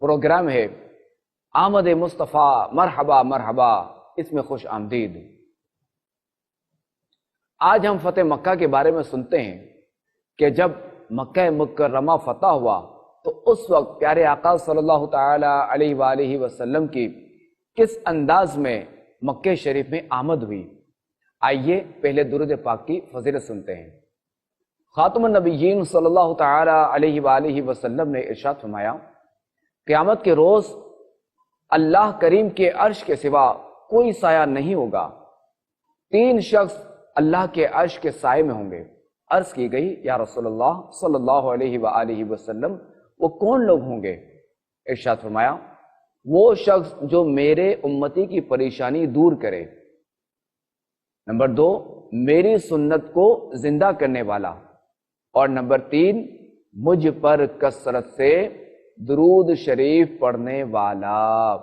Programme ہے آمد مصطفیٰ مرحبا مرحبا، اس میں خوش آمدید۔ آج ہم فتح مکہ کے بارے میں سنتے ہیں کہ جب مکہ مکرمہ فتح ہوا تو اس وقت پیارے آقا صلی اللہ تعالی علیہ وآلہ وسلم کی کس انداز میں مکہ شریف میں آمد ہوئی۔ آئیے پہلے درود پاک کی فضیلت سنتے ہیں۔ خاتم النبیین صلی اللہ تعالی علیہ وآلہ وسلم نے ارشاد فرمایا، قیامت کے روز اللہ کریم کے عرش کے سوا کوئی سایہ نہیں ہوگا، 3 شخص اللہ کے عرش کے سائے میں ہوں گے۔ عرض کی گئی یا رسول اللہ صلی اللہ علیہ وآلہ وسلم وہ کون لوگ ہوں گے؟ ارشاد فرمایا، وہ شخص جو میرے امتی کی پریشانی دور کرے، نمبر 2 میری سنت کو زندہ کرنے والا، اور نمبر 3 مجھ پر کثرت سے درود شریف پڑھنے والا۔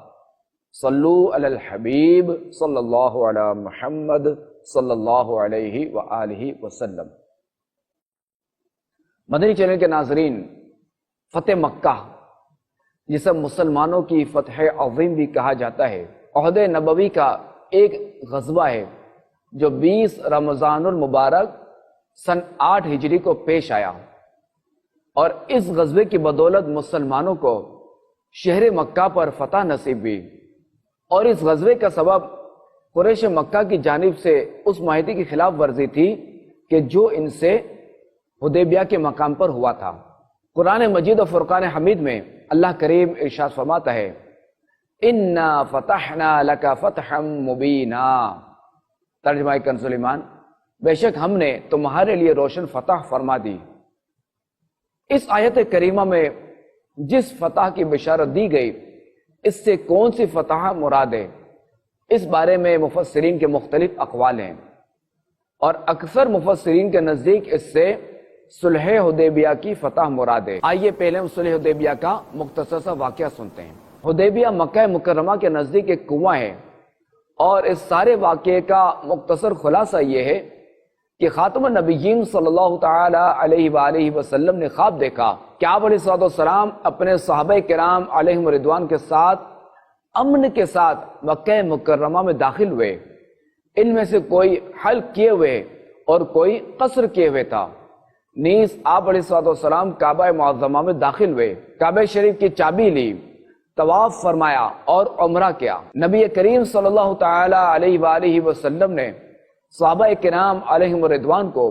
صلو علی الحبیب صلی اللہ علی محمد صلی اللہ علیہ وآلہ وسلم۔ مدنی چینل کے ناظرین، فتح مکہ جسے مسلمانوں کی فتح عظیم بھی کہا جاتا ہے، عہد نبوی کا ایک غزوہ ہے جو 20 رمضان المبارک سن 8 ہجری کو پیش آیا، اور اس غزوے کی بدولت مسلمانوں کو شہر مکہ پر فتح نصیب ہوئی، اور اس غزوے کا سبب قریش مکہ کی جانب سے اس معاہدے کی خلاف ورزی تھی کہ جو ان سے حدیبیہ کے مقام پر ہوا تھا۔ قرآن مجید و فرقان حمید میں اللہ کریم ارشاد فرماتا ہے، اِنَّا فَتَحْنَا لَكَ فَتْحًا مُبِينًا، ترجمہ کنز ایمان، بے شک ہم نے تمہارے لیے روشن فتح فرما دی۔ اس آیت کریمہ میں جس فتح کی بشارت دی گئی، اس سے کون سی فتح مراد ہے، اس بارے میں مفسرین کے مختلف اقوال ہیں، اور اکثر مفسرین کے نزدیک اس سے صلح حدیبیہ کی فتح مراد ہے۔ آئیے پہلے ہم صلح حدیبیہ کا مختصر سا واقعہ سنتے ہیں۔ حدیبیہ مکہ مکرمہ کے نزدیک ایک کنواں ہے، اور اس سارے واقعے کا مختصر خلاصہ یہ ہے کہ خاتم النبیین صلی اللہ تعالی علیہ وآلہ وسلم نے خواب دیکھا کہ آپ علیہ السلام اپنے صحابہ کرام علیہم رضوان کے ساتھ امن کے ساتھ مکہ مکرمہ میں داخل ہوئے۔ ان میں سے کوئی حلق کیے ہوئے اور کوئی قصر کیے ہوئے تھا۔ نیز آپ علیہ السلام کعبہ معظمہ میں داخل ہوئے، کعبہ شریف کی چابی لی، طواف فرمایا اور عمرہ کیا۔ نبی کریم صلی اللہ تعالی علیہ وآلہ وسلم نے صحابہ کرام علیہم رضوان کو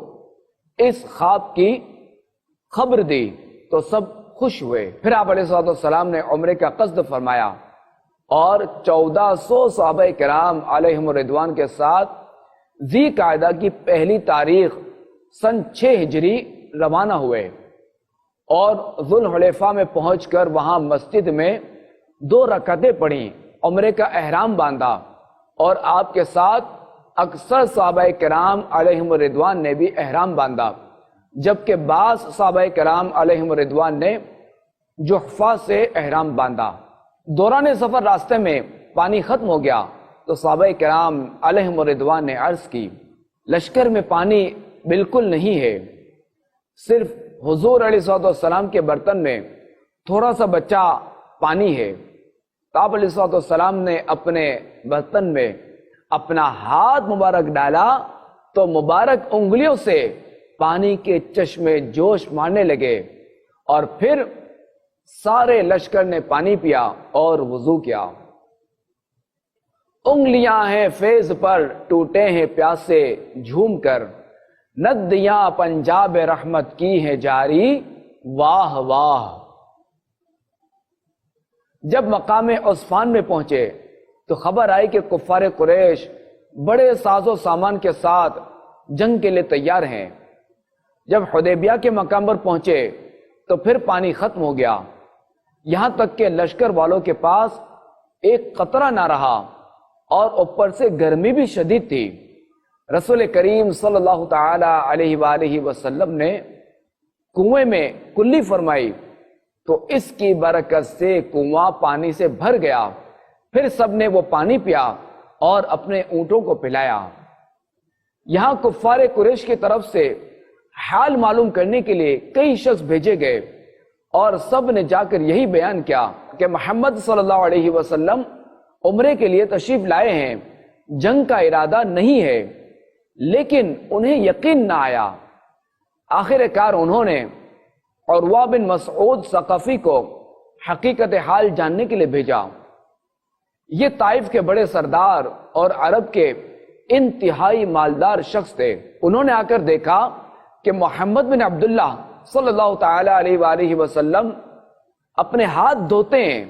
اس خواب کی خبر دی تو سب خوش ہوئے۔ پھر آپ علیہ السلام نے عمرے کا قصد فرمایا اور 1400 صحابہ کرام علیہم رضوان کے ساتھ ذی قعدہ کی پہلی تاریخ سن 6 ہجری روانہ ہوئے، اور ذوالحلیفہ میں پہنچ کر وہاں مسجد میں 2 رکعتیں پڑھیں، عمرے کا احرام باندھا، اور آپ کے ساتھ اکثر صحابہ کرام علیہم رضوان نے بھی احرام باندھا، جبکہ بعض صحابہ کرام علیہم رضوان نے جحفہ سے احرام باندھا۔ دوران سفر راستے میں پانی ختم ہو گیا تو صحابہ کرام علیہم رضوان نے عرض کی، لشکر میں پانی بالکل نہیں ہے، صرف حضور علیہ السلام کے برتن میں تھوڑا سا بچہ پانی ہے۔ تو آپ علیہ السلام نے اپنے برتن میں اپنا ہاتھ مبارک ڈالا تو مبارک انگلیوں سے پانی کے چشمے جوش مارنے لگے، اور پھر سارے لشکر نے پانی پیا اور وضو کیا۔ انگلیاں ہیں فیض پر ٹوٹے ہیں پیاسے جھوم کر، ندیاں پنجاب رحمت کی ہیں جاری، واہ واہ۔ جب مقام عصفان میں پہنچے تو خبر آئی کہ کفار قریش بڑے ساز و سامان کے ساتھ جنگ کے لیے تیار ہیں۔ جب حدیبیہ کے مقام پر پہنچے تو پھر پانی ختم ہو گیا، یہاں تک کہ لشکر والوں کے پاس ایک قطرہ نہ رہا، اور اوپر سے گرمی بھی شدید تھی۔ رسول کریم صلی اللہ تعالی علیہ وآلہ وسلم نے کنویں میں کلی فرمائی تو اس کی برکت سے کنواں پانی سے بھر گیا۔ پھر سب نے وہ پانی پیا اور اپنے اونٹوں کو پلایا۔ یہاں کفار قریش کی طرف سے حال معلوم کرنے کے لیے کئی شخص بھیجے گئے، اور سب نے جا کر یہی بیان کیا کہ محمد صلی اللہ علیہ وسلم عمرے کے لیے تشریف لائے ہیں، جنگ کا ارادہ نہیں ہے، لیکن انہیں یقین نہ آیا۔ آخر کار انہوں نے عروہ بن مسعود ثقفی کو حقیقت حال جاننے کے لیے بھیجا۔ یہ طائف کے بڑے سردار اور عرب کے انتہائی مالدار شخص تھے۔ انہوں نے آ کر دیکھا کہ محمد بن عبداللہ صلی اللہ تعالی علیہ وآلہ وسلم اپنے ہاتھ دھوتے ہیں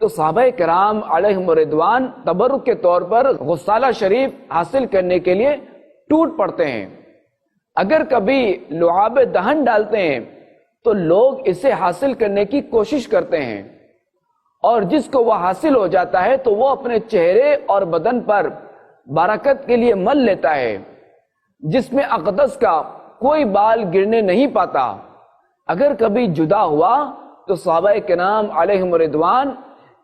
تو صحابہ کرام علیہم رضوان تبرک کے طور پر غسالہ شریف حاصل کرنے کے لیے ٹوٹ پڑتے ہیں۔ اگر کبھی لعاب دہن ڈالتے ہیں تو لوگ اسے حاصل کرنے کی کوشش کرتے ہیں، اور جس کو وہ حاصل ہو جاتا ہے تو وہ اپنے چہرے اور بدن پر برکت کے لیے مل لیتا ہے، جس میں اقدس کا کوئی بال گرنے نہیں پاتا۔ اگر کبھی جدا ہوا تو صحابہ کرام علیہم رضوان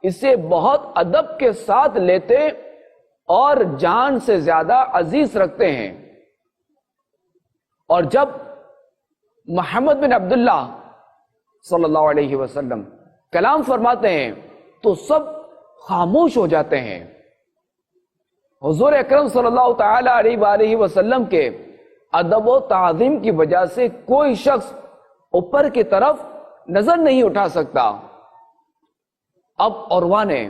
اسے بہت ادب کے ساتھ لیتے اور جان سے زیادہ عزیز رکھتے ہیں۔ اور جب محمد بن عبداللہ صلی اللہ علیہ وسلم کلام فرماتے ہیں تو سب خاموش ہو جاتے ہیں۔ حضور اکرم صلی اللہ تعالی علیہ وآلہ وسلم کے ادب و تعظیم کی وجہ سے کوئی شخص اوپر کی طرف نظر نہیں اٹھا سکتا۔ اب عروہ نے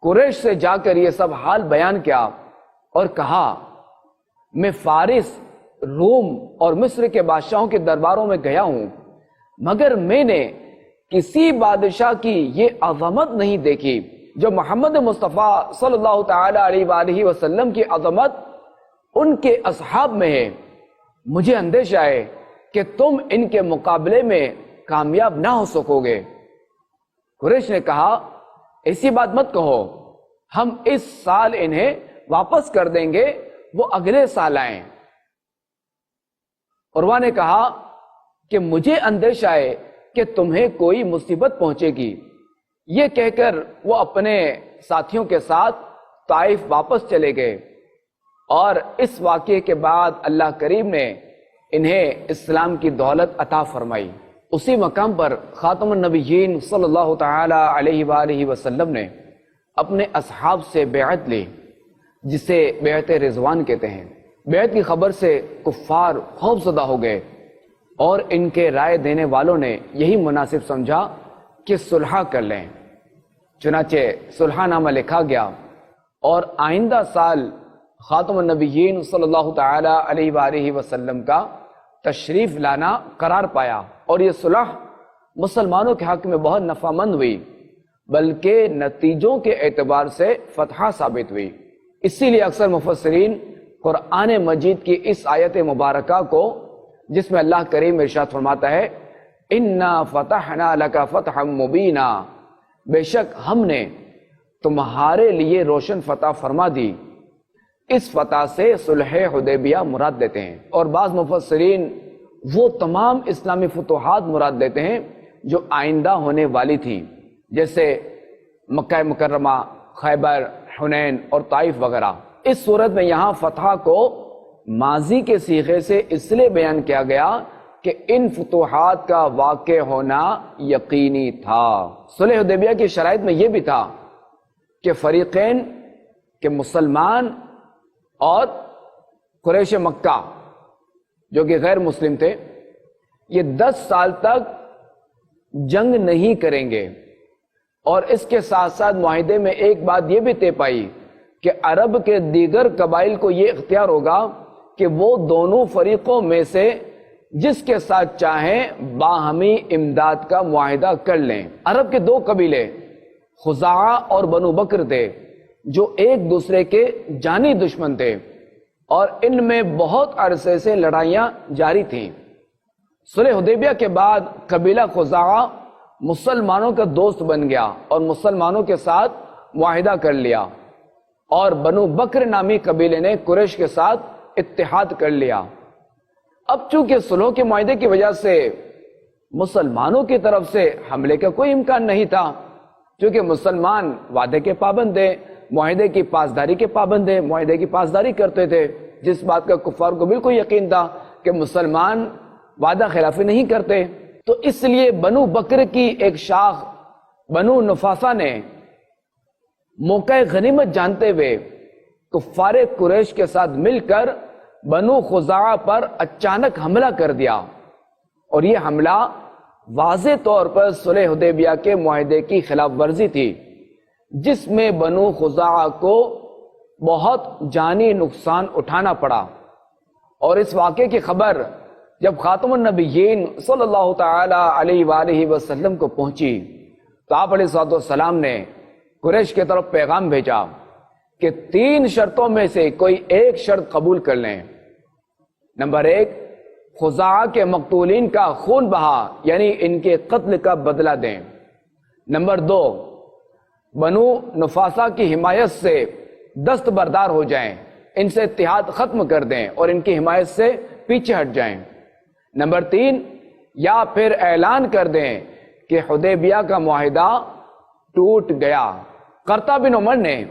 قریش سے جا کر یہ سب حال بیان کیا اور کہا، میں فارس، روم اور مصر کے بادشاہوں کے درباروں میں گیا ہوں، مگر میں نے کسی بادشاہ کی یہ عظمت نہیں دیکھی جو محمد مصطفیٰ صلی اللہ تعالی علیہ وآلہ وسلم کی عظمت ان کے اصحاب میں ہے۔ مجھے اندیشہ ہے کہ تم ان کے مقابلے میں کامیاب نہ ہو سکو گے۔ قریش نے کہا، ایسی بات مت کہو، ہم اس سال انہیں واپس کر دیں گے، وہ اگلے سال آئیں۔ عروہ نے کہا کہ مجھے اندیشہ ہے کہ تمہیں کوئی مصیبت پہنچے گی۔ یہ کہہ کر وہ اپنے ساتھیوں کے ساتھ طائف واپس چلے گئے، اور اس واقعے کے بعد اللہ کریم نے انہیں اسلام کی دولت عطا فرمائی۔ اسی مقام پر خاتم النبیین صلی اللہ تعالی علیہ وآلہ وسلم نے اپنے اصحاب سے بیعت لی، جسے بیعت رضوان کہتے ہیں۔ بیعت کی خبر سے کفار خوف زدہ ہو گئے، اور ان کے رائے دینے والوں نے یہی مناسب سمجھا کہ صلح کر لیں۔ چنانچہ صلح نامہ لکھا گیا، اور آئندہ سال خاتم النبیین صلی اللہ تعالی علیہ وآلہ وسلم کا تشریف لانا قرار پایا، اور یہ صلح مسلمانوں کے حق میں بہت نفع مند ہوئی، بلکہ نتیجوں کے اعتبار سے فتح ثابت ہوئی۔ اسی لیے اکثر مفسرین قرآن مجید کی اس آیت مبارکہ کو، جس میں اللہ کریم ارشاد فرماتا ہے، اِنَّا فَتَحْنَا لَكَ فَتْحًا مُبِينًا، بے شک ہم نے تمہارے لیے روشن فتح فرما دی، اس فتح سے صلح حدیبیہ مراد دیتے ہیں۔ اور بعض مفسرین وہ تمام اسلامی فتوحات مراد دیتے ہیں جو آئندہ ہونے والی تھی، جیسے مکہ مکرمہ، خیبر، حنین اور طائف وغیرہ۔ اس صورت میں یہاں فتح کو ماضی کے صیغے سے اس لیے بیان کیا گیا کہ ان فتوحات کا واقع ہونا یقینی تھا۔ صلح حدیبیہ کی شرائط میں یہ بھی تھا کہ فریقین کے مسلمان اور قریش مکہ جو کہ غیر مسلم تھے، یہ 10 سال تک جنگ نہیں کریں گے، اور اس کے ساتھ ساتھ معاہدے میں ایک بات یہ بھی طے پائی کہ عرب کے دیگر قبائل کو یہ اختیار ہوگا کہ وہ دونوں فریقوں میں سے جس کے ساتھ چاہیں باہمی امداد کا معاہدہ کر لیں۔ عرب کے 2 قبیلے خزاعہ اور بنو بکر تھے جو ایک دوسرے کے جانی دشمن تھے، اور ان میں بہت عرصے سے لڑائیاں جاری تھیں۔ صلح حدیبیہ کے بعد قبیلہ خزاعہ مسلمانوں کا دوست بن گیا اور مسلمانوں کے ساتھ معاہدہ کر لیا، اور بنو بکر نامی قبیلے نے قریش کے ساتھ اتحاد کر لیا۔ اب چونکہ صلح کے معاہدے کی وجہ سے مسلمانوں کی طرف سے حملے کا کوئی امکان نہیں تھا، چونکہ مسلمان وعدے کے پابند تھے، معاہدے کی پاسداری کے پابند تھے، معاہدے کی پاسداری کرتے تھے، جس بات کا کفار کو بالکل یقین تھا کہ مسلمان وعدہ خلافی نہیں کرتے۔ تو اس لیے بنو بکر کی ایک شاخ بنو نفاسہ نے موقع غنیمت جانتے ہوئے کفار قریش کے ساتھ مل کر بنو خزاعہ پر اچانک حملہ کر دیا، اور یہ حملہ واضح طور پر صلح حدیبیہ کے معاہدے کی خلاف ورزی تھی، جس میں بنو خزاعہ کو بہت جانی نقصان اٹھانا پڑا۔ اور اس واقعے کی خبر جب خاتم النبیین صلی اللہ تعالی علیہ وآلہ وسلم کو پہنچی تو آپ علیہ السلام نے قریش کی طرف پیغام بھیجا کہ 3 شرطوں میں سے کوئی ایک شرط قبول کر لیں۔ نمبر 1، خزاعہ کے مقتولین کا خون بہا، یعنی ان کے قتل کا بدلہ دیں۔ نمبر 2، بنو نفاسہ کی حمایت سے دستبردار ہو جائیں، ان سے اتحاد ختم کر دیں اور ان کی حمایت سے پیچھے ہٹ جائیں۔ نمبر 3، یا پھر اعلان کر دیں کہ حدیبیہ کا معاہدہ ٹوٹ گیا۔ قرطہ بن عمر نے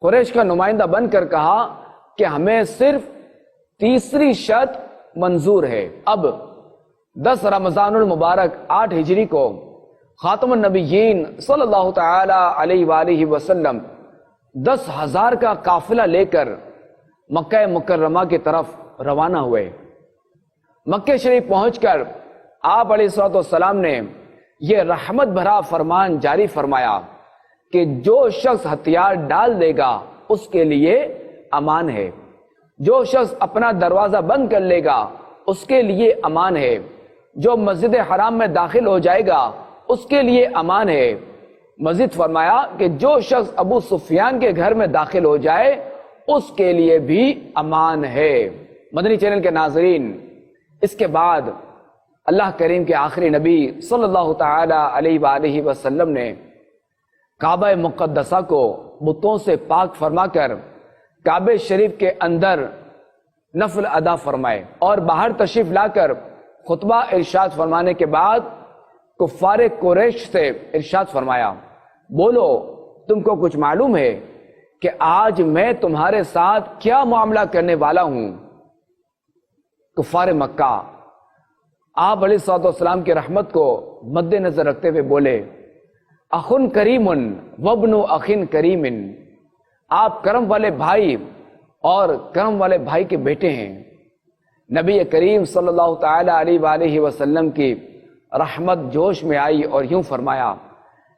قریش کا نمائندہ بن کر کہا کہ ہمیں صرف تیسری شرط منظور ہے۔ اب 10 رمضان المبارک 8 ہجری کو خاتم النبیین صلی اللہ تعالی علیہ وآلہ وسلم 10,000 کا قافلہ لے کر مکہ مکرمہ کی طرف روانہ ہوئے۔ مکہ شریف پہنچ کر آپ علیہ السلام نے یہ رحمت بھرا فرمان جاری فرمایا کہ جو شخص ہتھیار ڈال دے گا اس کے لیے امان ہے، جو شخص اپنا دروازہ بند کر لے گا اس کے لیے امان ہے، جو مسجد حرام میں داخل ہو جائے گا اس کے لیے امان ہے۔ مزید فرمایا کہ جو شخص ابو سفیان کے گھر میں داخل ہو جائے اس کے لیے بھی امان ہے۔ مدنی چینل کے ناظرین، اس کے بعد اللہ کریم کے آخری نبی صلی اللہ تعالی علیہ وآلہ وسلم نے کعبہ مقدسہ کو بتوں سے پاک فرما کر کعبہ شریف کے اندر نفل ادا فرمائے، اور باہر تشریف لا کر خطبہ ارشاد فرمانے کے بعد کفار قریش سے ارشاد فرمایا، بولو تم کو کچھ معلوم ہے کہ آج میں تمہارے ساتھ کیا معاملہ کرنے والا ہوں؟ کفار مکہ آپ علیہ السلام کی رحمت کو مد نظر رکھتے ہوئے بولے، اخن کریم وابن اخن کریم، آپ کرم والے بھائی اور کرم والے بھائی کے بیٹے ہیں۔ نبی کریم صلی اللہ تعالی علیہ وآلہ وسلم کی رحمت جوش میں آئی اور یوں فرمایا،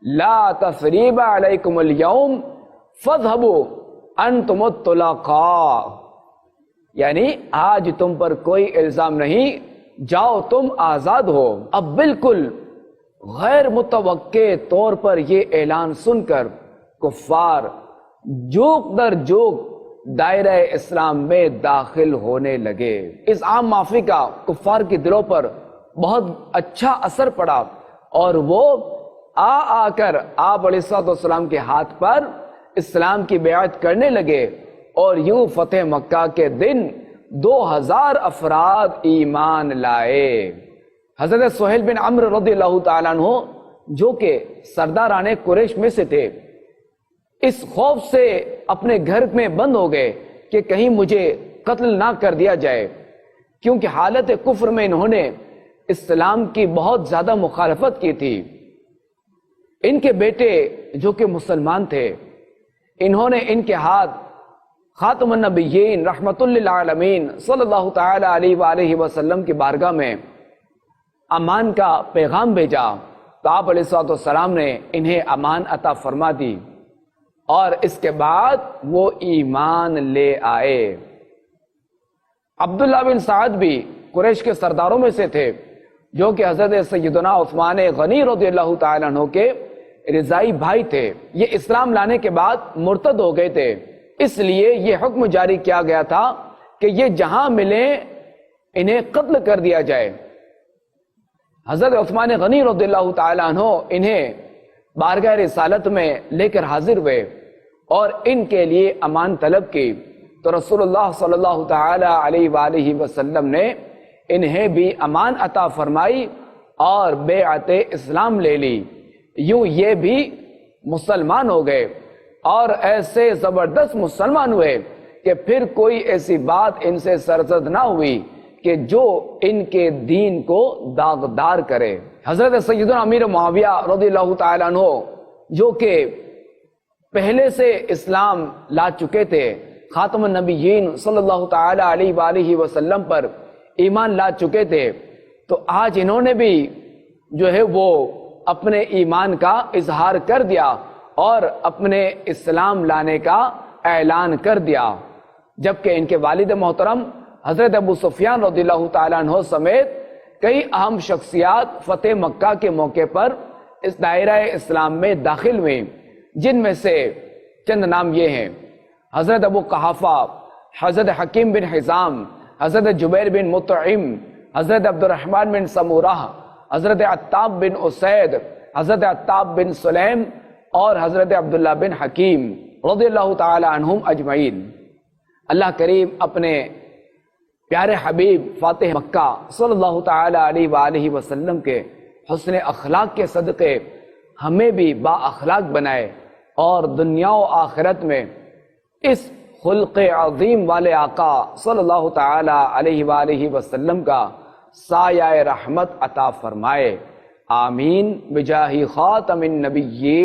لا تثریب علیکم اليوم فاذهبوا انتم الطلقاء، یعنی آج تم پر کوئی الزام نہیں، جاؤ تم آزاد ہو۔ اب بالکل غیر متوقع طور پر یہ اعلان سن کر کفار جوک در جوک دائرہ اسلام میں داخل ہونے لگے۔ اس عام معافی کا کفار کے دلوں پر بہت اچھا اثر پڑا اور وہ آ کر آپ علیہ السلام کے ہاتھ پر اسلام کی بیعت کرنے لگے، اور یوں فتح مکہ کے دن 2000 افراد ایمان لائے۔ حضرت سہیل بن عمرو رضی اللہ تعالیٰ عنہ جو کہ سرداران قریش میں سے تھے، اس خوف سے اپنے گھر میں بند ہو گئے کہ کہیں مجھے قتل نہ کر دیا جائے، کیونکہ حالت کفر میں انہوں نے اسلام کی بہت زیادہ مخالفت کی تھی۔ ان کے بیٹے جو کہ مسلمان تھے، انہوں نے ان کے ہاتھ خاتم النبیین رحمت للعالمین صلی اللہ تعالی علیہ وآلہ وسلم کی بارگاہ میں امان کا پیغام بھیجا، تو آپ علیہ السلام نے انہیں امان عطا فرما دی، اور اس کے بعد وہ ایمان لے آئے۔ عبداللہ بن سعد بھی قریش کے سرداروں میں سے تھے، جو کہ حضرت سیدنا عثمان غنی رضی اللہ تعالیٰ عنہ کے رضائی بھائی تھے۔ یہ اسلام لانے کے بعد مرتد ہو گئے تھے، اس لیے یہ حکم جاری کیا گیا تھا کہ یہ جہاں ملیں انہیں قتل کر دیا جائے۔ حضرت عثمان غنی رضی اللہ تعالیٰ عنہ انہیں بارگاہ رسالت میں لے کر حاضر ہوئے اور ان کے لیے امان طلب کی، تو رسول اللہ صلی اللہ تعالی علیہ وآلہ وسلم نے انہیں بھی امان عطا فرمائی اور بیعت اسلام لے لی۔ یوں یہ بھی مسلمان ہو گئے اور ایسے زبردست مسلمان ہوئے کہ پھر کوئی ایسی بات ان سے سرزد نہ ہوئی کہ جو ان کے دین کو داغدار کرے۔ حضرت سیدنا امیر معاویہ رضی اللہ تعالیٰ عنہ جو کہ پہلے سے اسلام لا چکے تھے، خاتم النبیین صلی اللہ تعالیٰ علیہ وآلہ وسلم پر ایمان لا چکے تھے، تو آج انہوں نے بھی جو ہے وہ اپنے ایمان کا اظہار کر دیا اور اپنے اسلام لانے کا اعلان کر دیا، جبکہ ان کے والد محترم حضرت ابو سفیان رضی اللہ تعالیٰ عنہ سمیت کئی اہم شخصیات فتح مکہ کے موقع پر اس دائرہ اسلام میں داخل ہوئے، جن میں سے چند نام یہ ہیں: حضرت ابو قحافہ، حضرت حکیم بن حزام، حضرت جبیر بن مطعم، حضرت عبد الرحمن بن سمورہ، حضرت عتاب بن اسید، حضرت عتاب بن سلیم اور حضرت عبداللہ بن حکیم رضی اللہ تعالی عنہم اجمعین۔ اللہ کریم اپنے پیارے حبیب فاتح مکہ صلی اللہ تعالی علیہ وآلہ وسلم کے حسن اخلاق کے صدقے ہمیں بھی با اخلاق بنائے اور دنیا و آخرت میں اس خلق عظیم والے آقا صلی اللہ تعالی علیہ وآلہ وسلم کا سایہ رحمت عطا فرمائے، آمین بجاہ خاتم النبیین۔